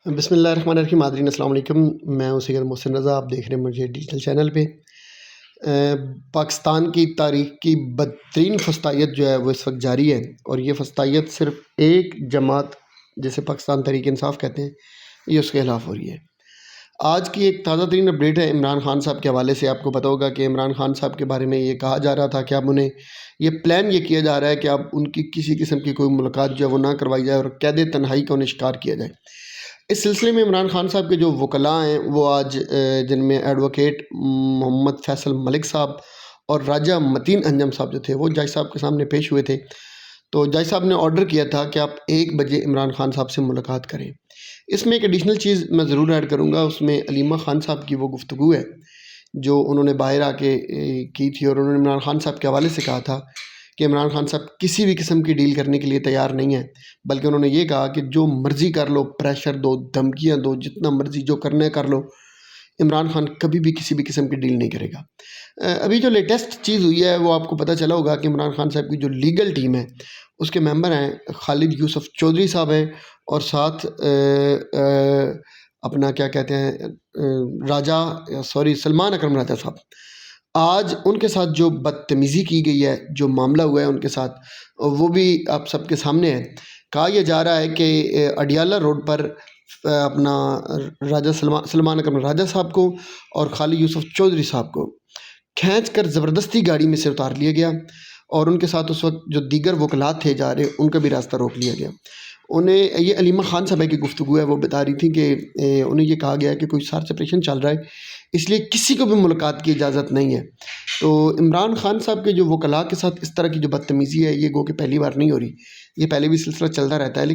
بسم اللہ الرحمن الرحیم۔ ناظرین السلام علیکم، میں ہوں سید محسن رضا، آپ دیکھ رہے ہیں مجھے ڈیجیٹل چینل پہ۔ پاکستان کی تاریخ کی بدترین فسطائیت جو ہے وہ اس وقت جاری ہے، اور یہ فسطائیت صرف ایک جماعت جسے پاکستان تحریک انصاف کہتے ہیں، یہ اس کے خلاف ہو رہی ہے۔ آج کی ایک تازہ ترین اپڈیٹ ہے عمران خان صاحب کے حوالے سے۔ آپ کو پتہ ہوگا کہ عمران خان صاحب کے بارے میں یہ کہا جا رہا تھا کہ اب انہیں یہ کیا جا رہا ہے کہ اب ان کی کسی قسم کی کوئی ملاقات جو ہے وہ نہ کروائی جائے اور قید تنہائی کا انہیں شکار کیا جائے۔ اس سلسلے میں عمران خان صاحب کے جو وکلاء ہیں وہ آج جن میں ایڈوکیٹ محمد فیصل ملک صاحب اور راجہ متین انجم صاحب جو تھے وہ جج صاحب کے سامنے پیش ہوئے تھے۔ تو جج صاحب نے آرڈر کیا تھا کہ آپ 1 بجے عمران خان صاحب سے ملاقات کریں۔ اس میں ایک ایڈیشنل چیز میں ضرور ایڈ کروں گا، اس میں علیمہ خان صاحب کی وہ گفتگو ہے جو انہوں نے باہر آ کے کی تھی، اور انہوں نے عمران خان صاحب کے حوالے سے کہا تھا کہ عمران خان صاحب کسی بھی قسم کی ڈیل کرنے کے لیے تیار نہیں ہیں، بلکہ انہوں نے یہ کہا کہ جو مرضی کر لو، پریشر دو، دھمکیاں دو، جتنا مرضی جو کرنا ہے کر لو، عمران خان کبھی بھی کسی بھی قسم کی ڈیل نہیں کرے گا۔ ابھی جو لیٹسٹ چیز ہوئی ہے وہ آپ کو پتہ چلا ہوگا کہ عمران خان صاحب کی جو لیگل ٹیم ہے اس کے ممبر ہیں خالد یوسف چودھری صاحب ہیں، اور ساتھ اپنا کیا کہتے ہیں سلمان اکرم راجہ صاحب۔ آج ان کے ساتھ جو بدتمیزی کی گئی ہے، جو معاملہ ہوا ہے ان کے ساتھ، وہ بھی آپ سب کے سامنے ہے۔ کہا یہ جا رہا ہے کہ اڈیالہ روڈ پر اپنا سلمان اکرم راجہ صاحب کو اور خالد یوسف چودھری صاحب کو کھینچ کر زبردستی گاڑی میں سے اتار لیا گیا، اور ان کے ساتھ اس وقت جو دیگر وکلاء تھے جا رہے ان کا بھی راستہ روک لیا گیا۔ انہیں یہ علیمہ خان صاحبہ کی گفتگو ہے، وہ بتا رہی تھی کہ انہیں یہ کہا گیا ہے کہ کوئی سپریشن چل رہا ہے، اس لیے کسی کو بھی ملاقات کی اجازت نہیں ہے۔ تو عمران خان صاحب کے جو وکلاء کے ساتھ اس طرح کی جو بدتمیزی ہے، یہ گو کہ پہلی بار نہیں ہو رہی، یہ پہلے بھی سلسلہ چلتا رہتا ہے۔